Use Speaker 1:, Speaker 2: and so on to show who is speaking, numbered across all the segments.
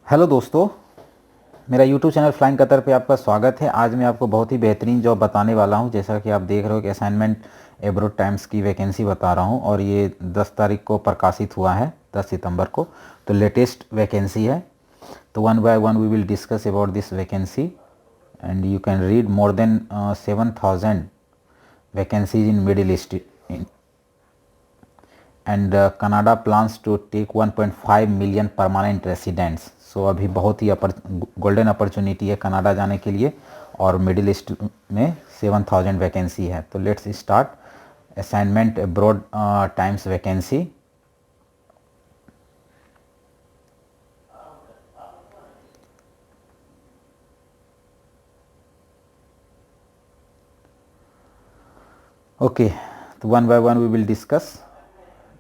Speaker 1: Hello दोस्तों, मेरा YouTube channel flying Qatar पे आपका स्वागत है। आज मैं आपको बहुत ही बेहतरीन जॉब बताने वाला हूं। जैसा कि आप देख रहे हो कि असाइनमेंट एब्रोड टाइम्स की वैकेंसी बता रहा हूं और ये 10 तारीख को प्रकाशित हुआ है, 10 सितंबर को। तो लेटेस्ट वैकेंसी है। तो one by one we will discuss about this vacancy and you can read more than 7,000 vacancies in middle east and Canada plans to take 1.5 million permanent residents. So अभी बहुत ही गोल्डन अपॉर्चुनिटी है Canada जाने के लिए और middle east में 7,000 vacancy है। तो let's start assignment abroad times vacancy. Okay, so one by one we will discuss.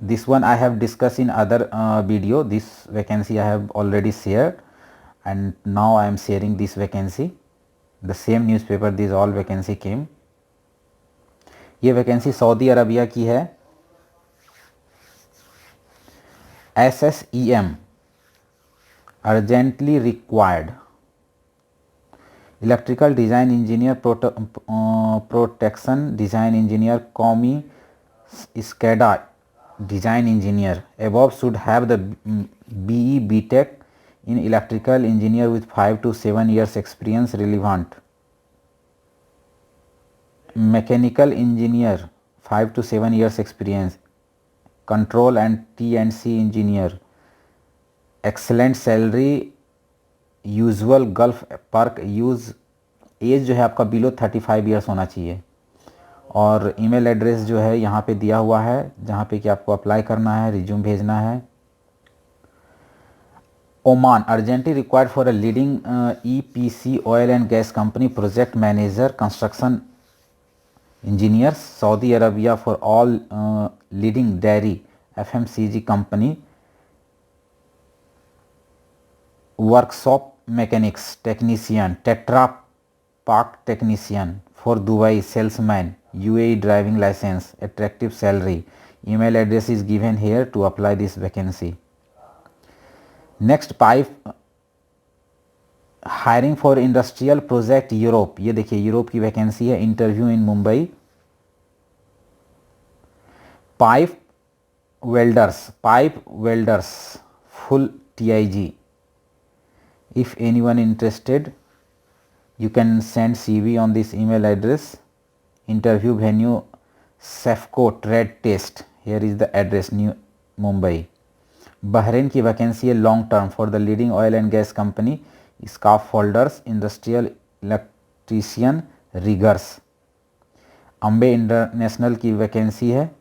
Speaker 1: This one I have discussed in other video. This vacancy I have already shared and now I am sharing this vacancy. The same newspaper this all vacancy came. ये vacancy Saudi Arabia की है। SSEM urgently required electrical design engineer, protection design engineer, commi SCADA design engineer above should have the BE BTech in electrical engineer with 5 to 7 years experience relevant. Mechanical engineer 5 to 7 years experience. Control and T&C engineer. Excellent salary. Usual Gulf perks. Age जो है आपका below 35 years होना चाहिए और email address जो है यहाँ पे दिया हुआ है जहाँ पे कि आपको अप्लाई करना है, रिज्यूम भेजना है। Oman urgently required for a leading EPC oil and gas company, project manager, construction engineer, Saudi Arabia for all leading dairy FMCG company, workshop mechanics technician, Tetra Pak technician for Dubai, salesman, UAE driving licence, attractive salary. Email address is given here to apply this vacancy. Next pipe hiring for industrial project Europe. ये देखिए Europe की vacancy है। Interview in Mumbai. Pipe welders full TIG। If anyone interested, you can send CV on this email address. Interview venue SEFCO trade test. Here is the address, New Mumbai. Bahrain की vacancy है long term for the leading oil and gas company, scarf folders, industrial electrician, riggers. Ambe international की vacancy है।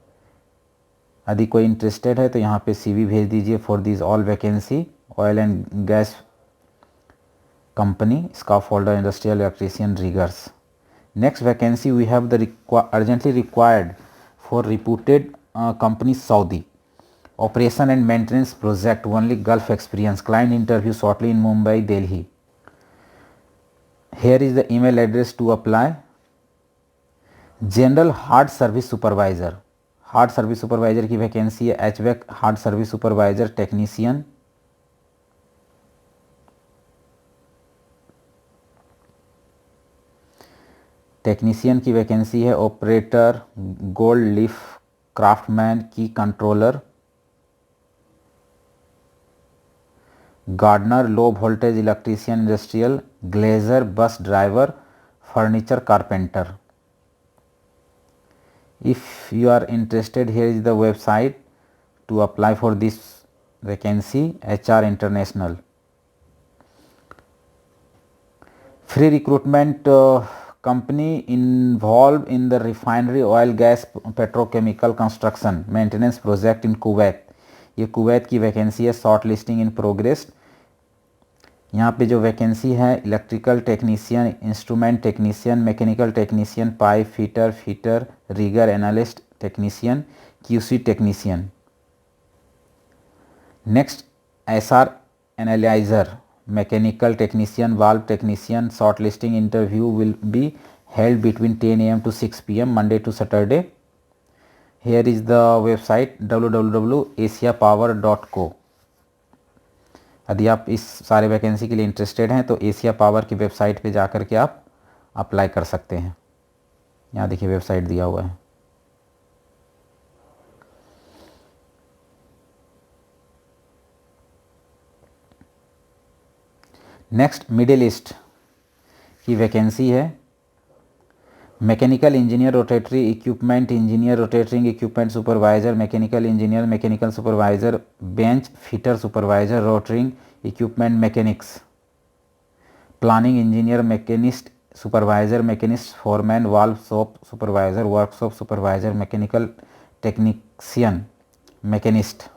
Speaker 1: यदि कोई interested है तो यहाँ पे CV भेज दीजिए for this all vacancy. Oil and gas company, scaffolder, industrial electrician, riggers. Next vacancy we have the urgently required for reputed company Saudi, operation and maintenance project, only Gulf experience. Client interview shortly in Mumbai, Delhi. Here is the email address to apply. General hard service supervisor, hard service supervisor की vacancy है। HVAC hard service supervisor technician. Technician की vacancy है। Operator gold leaf craftsman की controller, gardener low voltage electrician industrial, glazier bus driver, furniture carpenter. If you are interested here is the website to apply for this vacancy. HR international. Free recruitment company involved in the refinery, oil, gas, petrochemical construction, maintenance project in Kuwait। ये Kuwait की vacancy है। Short listing in progress. यहाँ पे जो vacancy है electrical technician, instrument technician, mechanical technician, pipe fitter, rigger analyst technician, QC technician. Next SR analyser, mechanical technician, valve technician। shortlisting interview will be held between 10 AM to 6 PM Monday to Saturday। Here is the website www.asiapower.co। यदि आप इस सारे vacancy के लिए interested हैं तो Asia power की website पे जा कर के आप अप्लाई कर सकते हैं। यहाँ देखिए वेबसाइट दिया हुआ है। नेक्स्ट मिडिल ईस्ट की वैकेंसी है mechanical engineer rotary equipment engineer rotating equipment supervisor mechanical engineer mechanical supervisor bench fitter supervisor rotating equipment mechanics planning engineer machinist supervisor machinist foreman valve shop supervisor workshop supervisor mechanical technician machinist.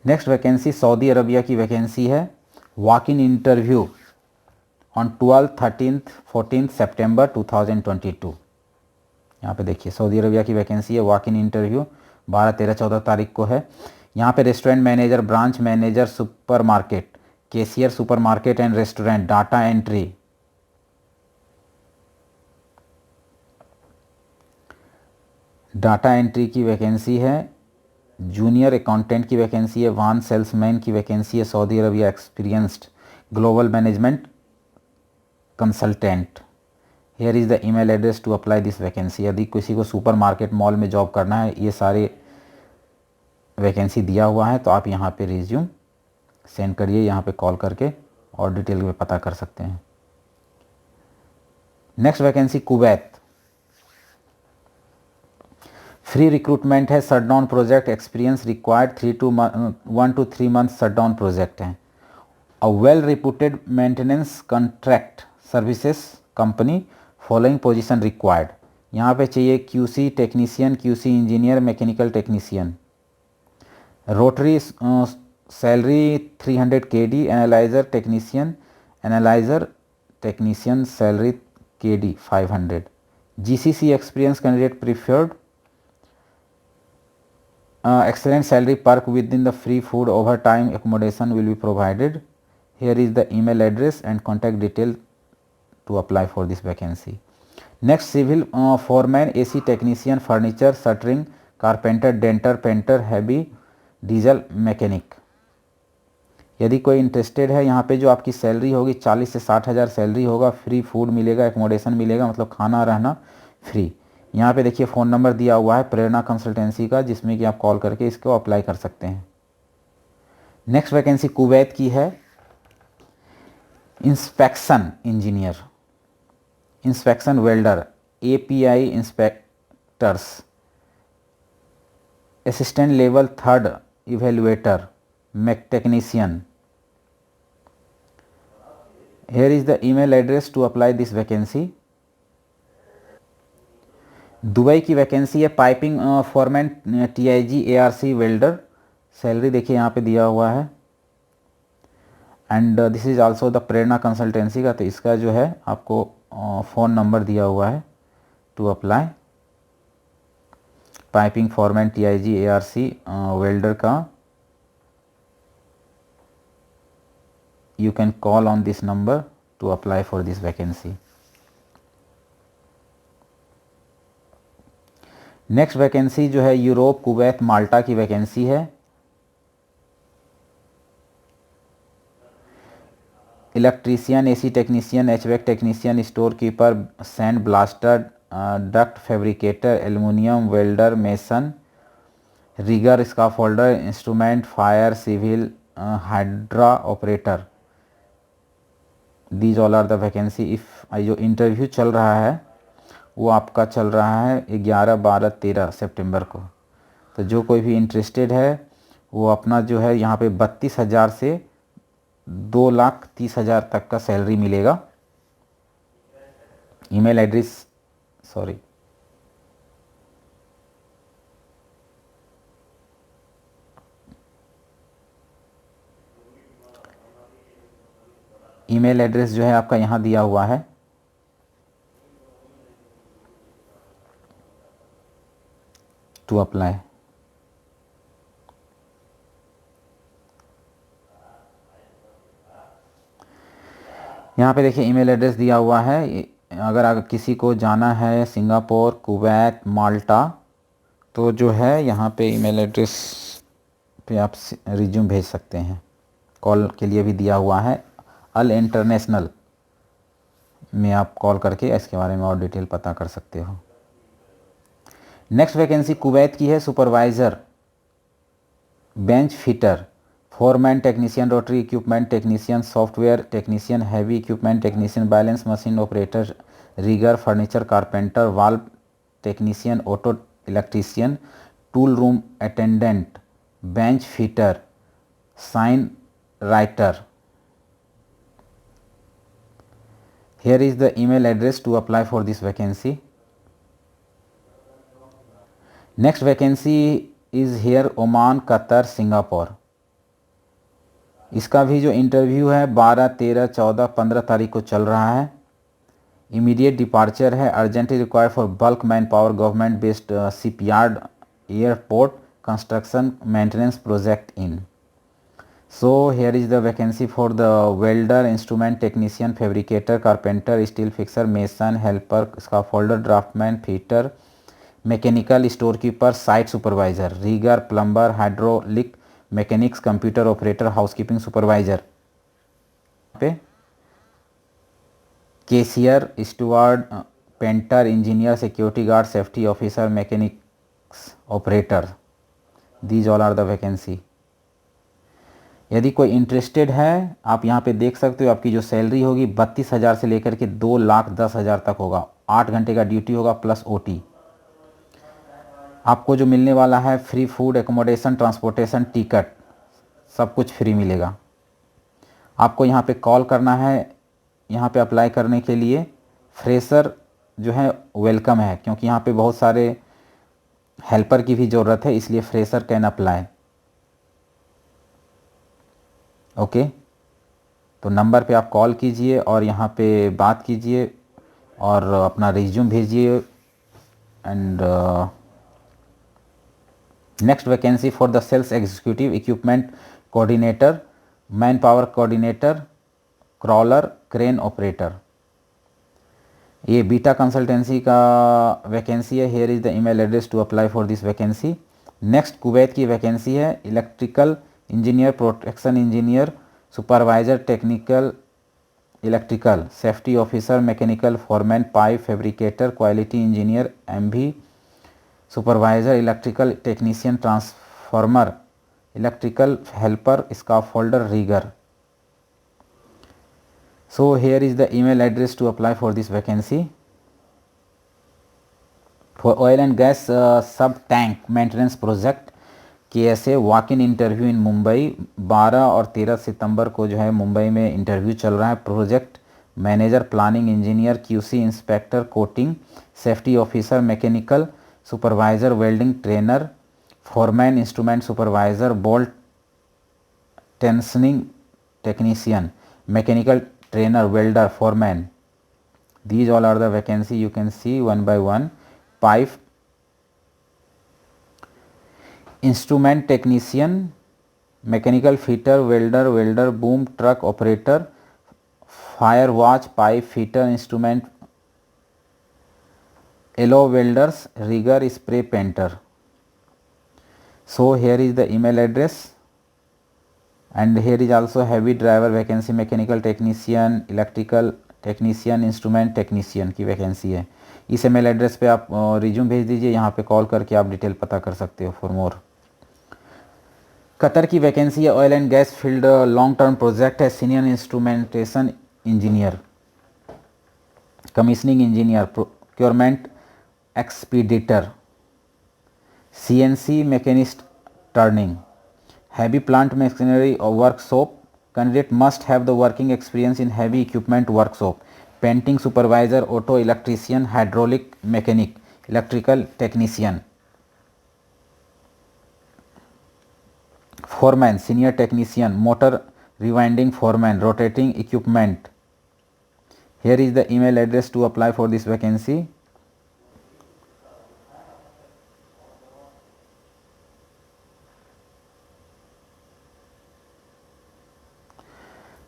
Speaker 1: Next vacancy Saudi Arabia की vacancy है walk in interview on 12, 13, 14 September 2022। यहाँ पे देखिए Saudi Arabia की vacancy है walk in interview 12, 13, 14 तारीख को है। यहाँ पे restaurant manager branch manager supermarket cashier supermarket and restaurant data entry की वैकेंसी है। जूनियर अकाउंटेंट की वैकेंसी है वान सेल्समैन की वैकेंसी है Saudi Arabia experienced global management consultant. Here is the email address to apply this vacancy. यदि किसी को supermarket mall में जॉब करना है ये सारे वैकेंसी दिया हुआ है तो आप यहाँ पे रिज्यूम सेंड करिए, यहाँ पे कॉल करके और डिटेल में पता कर सकते हैं। Next vacancy Kuwait free recruitment है shutdown project experience required 1 to 3 month shutdown project है। A well reputed maintenance contract services company following position required. यहाँ पे चाहिए QC technician QC engineer mechanical technician. Rotary salary 300 KD analyser technician salary KD 500। GCC experience candidate preferred. Excellent salary perk within the free food overtime accommodation will be provided. Here is the email address and contact detail to apply for this vacancy. Next civil foreman AC technician furniture shuttering carpenter denter painter heavy diesel mechanic। यदि कोई interested है यहाँ पे जो आपकी salary होगी 40 से 60 हज़ार सैलरी होगा। फ्री फूड मिलेगा एकोमोडेशन मिलेगा मतलब खाना रहना फ्री। यहाँ पे देखिए फ़ोन नंबर दिया हुआ है प्रेरणा कंसल्टेंसी का जिसमें कि आप कॉल करके इसको अप्लाई कर सकते हैं। नेक्स्ट वैकेंसी कुवैत की है inspection engineer inspection welder API inspectors assistant level 3rd evaluator mech technician. Here is the email address to apply this vacancy. Dubai की वैकेंसी है piping foreman TIG ARC welder. Salary देखिए यहाँ पे दिया हुआ है and this is also the Prerna consultancy का। तो इसका जो है आपको फ़ोन नंबर दिया हुआ है to apply. Piping foreman TIG ARC welder का you can call on this number to apply for this vacancy. Next vacancy जो है यूरोप कुवैत माल्टा की वैकेंसी है। Electrician AC technician HVAC technician store keeper sand blaster duct fabricator aluminium welder mason rigger scaffolder instrument fire civil hydra operator. These all are the vacancy. If जो interview चल रहा है वो आपका चल रहा है 11, 12, 13 सितंबर को। तो जो कोई भी इंटरेस्टेड है वो अपना जो है यहाँ पे 32,000 से 2,30,000 तक का सैलरी मिलेगा। Email address sorry email address जो है आपका यहाँ दिया हुआ है। टू अप्लाई यहाँ पे देखिए ईमेल एड्रेस दिया हुआ है। अगर किसी को जाना है सिंगापुर, कुवैत, माल्टा, तो जो है यहाँ पे ईमेल एड्रेस पे आप रिज्यूम भेज सकते हैं। कॉल के लिए भी दिया हुआ है। अल इंटरनेशनल में आप कॉल करके इसके बारे में और डिटेल पता कर सकते हो। नेक्स्ट वैकेंसी कुवैत की है, supervisor bench fitter, foreman technician, rotary equipment technician, software technician, heavy equipment technician, balance machine operator, rigger, furniture carpenter, valve technician, auto electrician, tool room attendant, bench fitter, sign writer. Here is the email address to apply for this vacancy. Next vacancy is here Oman, Qatar, Singapore. इसका भी जो interview है 12, 13, 14, 15 तारीख को चल रहा है। Immediate departure है। Urgently required for bulk man power, government based shipyard, airport, construction, maintenance project in. So here is the vacancy for the welder, instrument technician, fabricator, carpenter, steel fixer, mason, helper, scaffolder, draftsman, fitter, mechanical, storekeeper, site supervisor, rigger, plumber, hydraulic mechanics, computer operator, housekeeping supervisor पे cashier, steward, painter, engineer, security guard, safety officer, mechanics operator, these all are the vacancy. यदि कोई interested है, आप यहाँ पे देख सकते हो आपकी जो सैलरी होगी 32,000 से लेकर के 2,10,000 तक होगा। 8 घंटे का ड्यूटी होगा प्लस ओटी। आपको जो मिलने वाला है free food, accommodation, transportation, ticket, सब कुछ फ्री मिलेगा। आपको यहाँ पे कॉल करना है। यहाँ पे अप्लाई करने के लिए फ्रेशर जो है वेलकम है, क्योंकि यहाँ पे बहुत सारे हेल्पर की भी ज़रूरत है, इसलिए फ्रेशर कैन अप्लाई। ओके, तो नंबर पे आप कॉल कीजिए और यहाँ पे बात कीजिए और अपना रिज्यूम भेजिए। And next vacancy for the sales executive, equipment coordinator, man power coordinator, crawler, crane operator. ये बीटा कंसल्टेंसी का वैकेंसी है। Here is the email address to apply for this vacancy. Next Kuwait की vacancy है, electrical engineer, protection engineer, supervisor technical electrical, safety officer, mechanical foreman, pipe fabricator, quality engineer, MV supervisor, electrical technician, transformer, electrical helper, scaffolder, rigger. So here is the email address to apply for this vacancy. For oil and gas sub tank maintenance project KSA, walk in interview in Mumbai. 12 और 13 सितंबर को जो है मुंबई में interview चल रहा है। Project manager, planning engineer, QC inspector, coating, safety officer, mechanical supervisor, welding trainer, foreman, instrument supervisor, bolt tensioning technician, mechanical trainer, welder, foreman. These all are the vacancy. You can see one by one. Pipe, instrument technician, mechanical fitter, welder, boom truck operator, fire watch, pipe fitter, instrument, yellow welders, rigger, spray painter. So here is the email address. And here is also heavy driver vacancy, mechanical technician, electrical technician, instrument technician की vacancy है। इस email address पे आप resume भेज दीजिए। यहाँ पे call करके आप डिटेल पता कर सकते हो फॉर मोर। कतर की वैकेंसी है, oil and gas field, long term project है, senior instrumentation engineer, commissioning engineer, procurement expediter, CNC machinist turning, heavy plant machinery or workshop. Candidate must have the working experience in heavy equipment workshop, painting supervisor, auto electrician, hydraulic mechanic, electrical technician, foreman, senior technician, motor rewinding foreman, rotating equipment. Here is the email address to apply for this vacancy.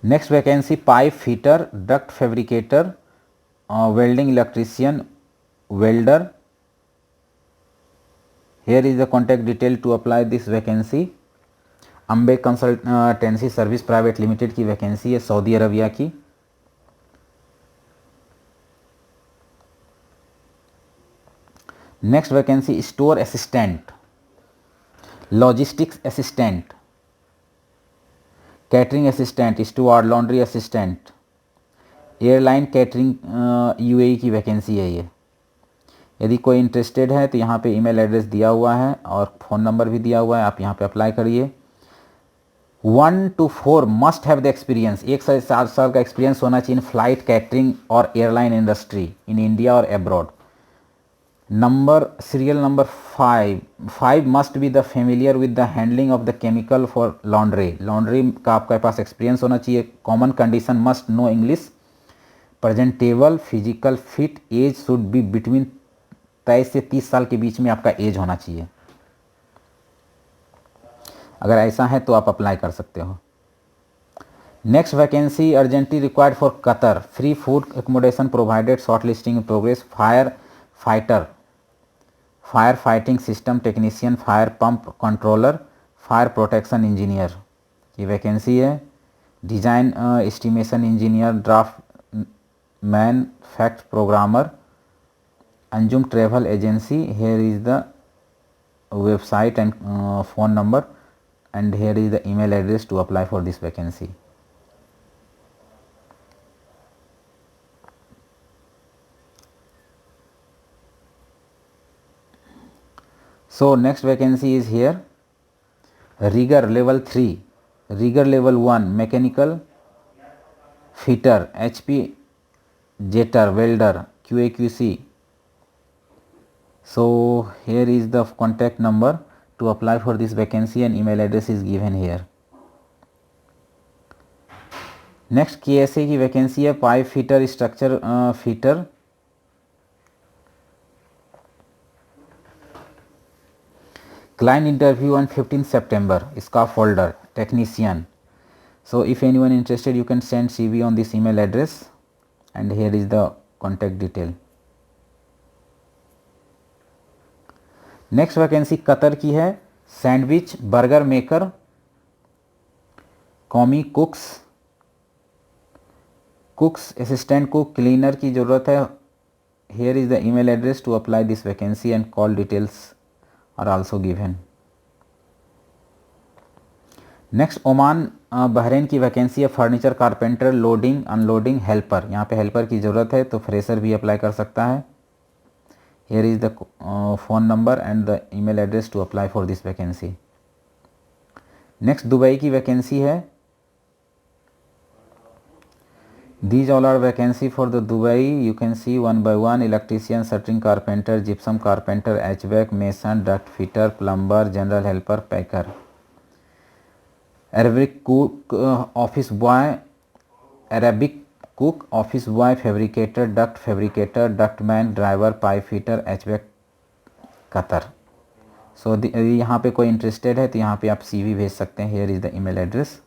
Speaker 1: Next vacancy pipe fitter, duct fabricator, welding electrician, welder. Here is the contact detail to apply this vacancy. Ambe consultancy service private limited की vacancy है Saudi Arabia की। Next vacancy store assistant, logistics assistant, catering assistant, Steward, laundry assistant, airline catering UAE की vacancy है ये। यदि कोई interested है तो यहाँ पे ईमेल एड्रेस दिया हुआ है और फ़ोन नंबर भी दिया हुआ है, आप यहाँ पे अप्लाई करिए। 1 to 4 must have the experience, 1 से 4 साल का एक्सपीरियंस होना चाहिए इन फ्लाइट कैटरिंग और एयरलाइन इंडस्ट्री इन इंडिया और abroad. Serial number 5 must be the familiar with the handling of the chemical for laundry, laundry का आपके पास एक्सपीरियंस होना चाहिए। Common condition must know English, presentable, physical fit, age should be between 23 से 30 साल के बीच में आपका एज होना चाहिए। अगर ऐसा है तो आप अप्लाई कर सकते हो। Next vacancy urgently required for Qatar, free food accommodation provided, short listing in progress, fire fighter, fire fighting system technician, fire pump controller, fire protection engineer की वैकेंसी है। Design estimation engineer, draft man, fact programmer, Anjum travel agency. Hair is the website and phone number and here is the email address to apply for this vacancy. So next vacancy is here, rigger level 3, rigger level 1, mechanical fitter, HP jetter, welder, QA/QC. So here is the contact number to apply for this vacancy and email address is given here. Next KSA की vacancy है, pipe fitter, structure fitter, client interview on 15 September, इसका folder technician. So if anyone interested you can send CV on this email address and here is the contact detail. Next vacancy Qatar की है, sandwich burger maker, commi cooks, assistant cook, cleaner की ज़रूरत है. Here is the email address to apply this vacancy and call details are also given. Next Oman Bahrain की vacancy है, furniture carpenter, loading unloading helper. यहाँ पे helper की ज़रूरत है तो फ्रेशर भी अप्लाई कर सकता है. Here is the phone number and the email address to apply for this vacancy. Next Dubai की वैकेंसी है. These all are vacancy for the Dubai. You can see one by one: electrician, shuttering carpenter, gypsum carpenter, HVAC, mason, duct fitter, plumber, general helper, packer. Arabic cook, office boy, Arabic cook, office boy, fabricator, duct man, driver, pipe fitter, HVAC Qatar. So यहाँ पे कोई interested है तो यहाँ पे आप CV भेज सकते हैं. Here is the email address.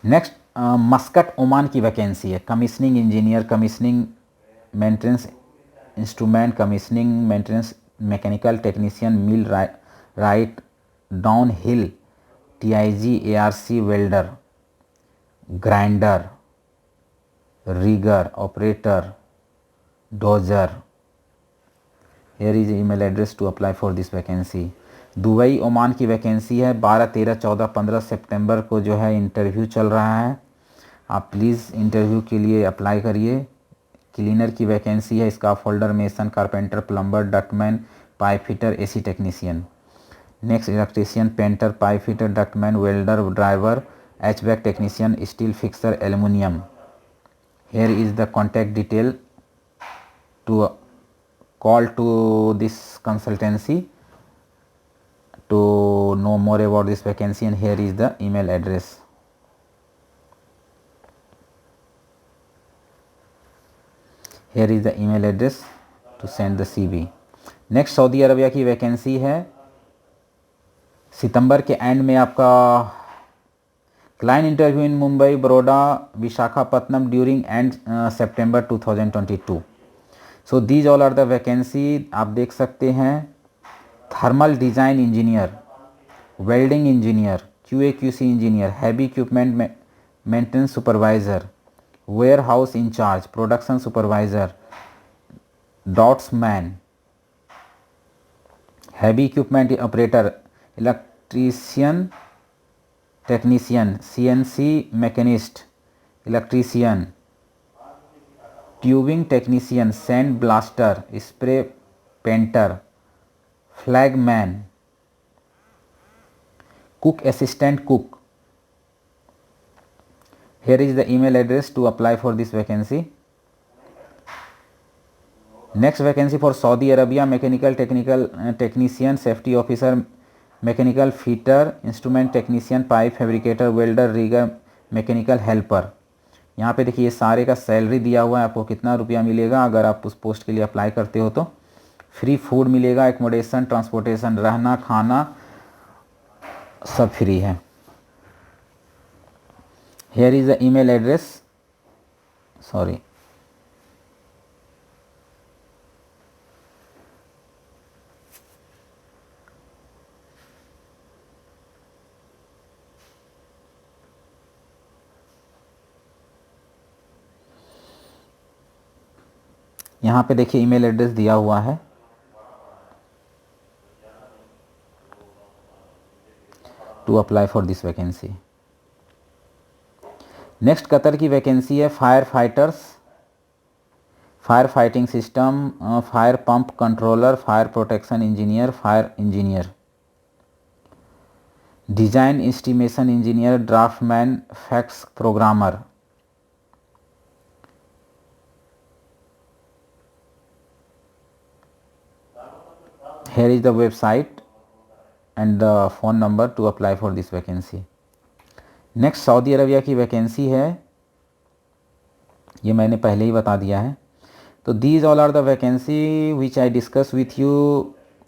Speaker 1: Next Muscat Oman की वैकेंसी है, commissioning engineer, commissioning maintenance instrument, commissioning maintenance mechanical technician, millwright, downhill, TIG, ARC, welder, grinder, rigger, operator, dozer. Here is email address to apply for this vacancy. Dubai Oman की vacancy है. 12, 13, 14, 15 सितंबर को जो है interview चल रहा है. आप please interview के लिए अप्लाई करिए. क्लीनर की वैकेंसी है, इसका folder mason, carpenter, plumber, ductman, pipe fitter, AC technician. Next electrician, painter, pipe fitter, ductman, welder, driver, HVAC technician, steel fixer, aluminium. Here is the contact detail to call to this consultancy to know more about this vacancy and here is the email address. Here is the email address to send the CV. Next Saudi Arabia की vacancy है. सितंबर के and में आपका Client interview in Mumbai, Baroda, Visakhapatnam during end September 2022. So these all are the vacancy. आप देख सकते हैं thermal design engineer, welding engineer, QA/QC engineer, heavy equipment maintenance supervisor, warehouse incharge, production supervisor, draughtsman, heavy equipment operator, electrician technician, CNC machinist, electrician, tubing technician, sand blaster, spray painter, flagman, cook assistant cook. Here is the email address to apply for this vacancy. Next vacancy for Saudi Arabia, mechanical technical technician, safety officer, mechanical fitter, instrument technician, pipe fabricator, welder, rigger, mechanical helper. यहाँ पे देखिए ये सारे का salary दिया हुआ है, आपको कितना रुपया मिलेगा अगर आप उस पोस्ट के लिए अप्लाई करते हो. तो फ्री फूड मिलेगा, एकोमोडेशन, ट्रांसपोर्टेशन, रहना खाना सब फ्री है. Here is the email address. Sorry, यहाँ पे देखिए ईमेल एड्रेस दिया हुआ है. To apply for this vacancy. Next Qatar की वैकेंसी है fire fighters, fire fighting system, fire pump controller, fire protection engineer, fire engineer, design estimation engineer, draftsman, fax programmer. Here is the website and the phone number to apply for this vacancy. Next Saudi Arabia की vacancy है, ये मैंने पहले ही बता दिया है. तो these all are the vacancy which I discuss with you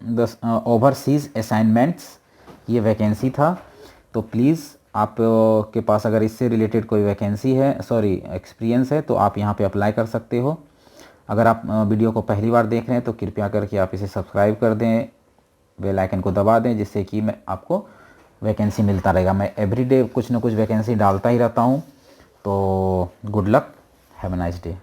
Speaker 1: the overseas assignments. ये वैकेंसी था. तो प्लीज़ आप के पास अगर इससे रिलेटेड कोई वैकेंसी है, सॉरी एक्सपीरियंस है, तो आप यहाँ पे अप्लाई कर सकते हो. अगर आप वीडियो को पहली बार देख रहे हैं तो कृपया करके आप इसे सब्सक्राइब कर दें, बेल आइकन को दबा दें, जिससे कि मैं आपको वैकेंसी मिलता रहेगा. मैं एवरीडे कुछ ना कुछ वैकेंसी डालता ही रहता हूँ. तो good luck, have a nice day.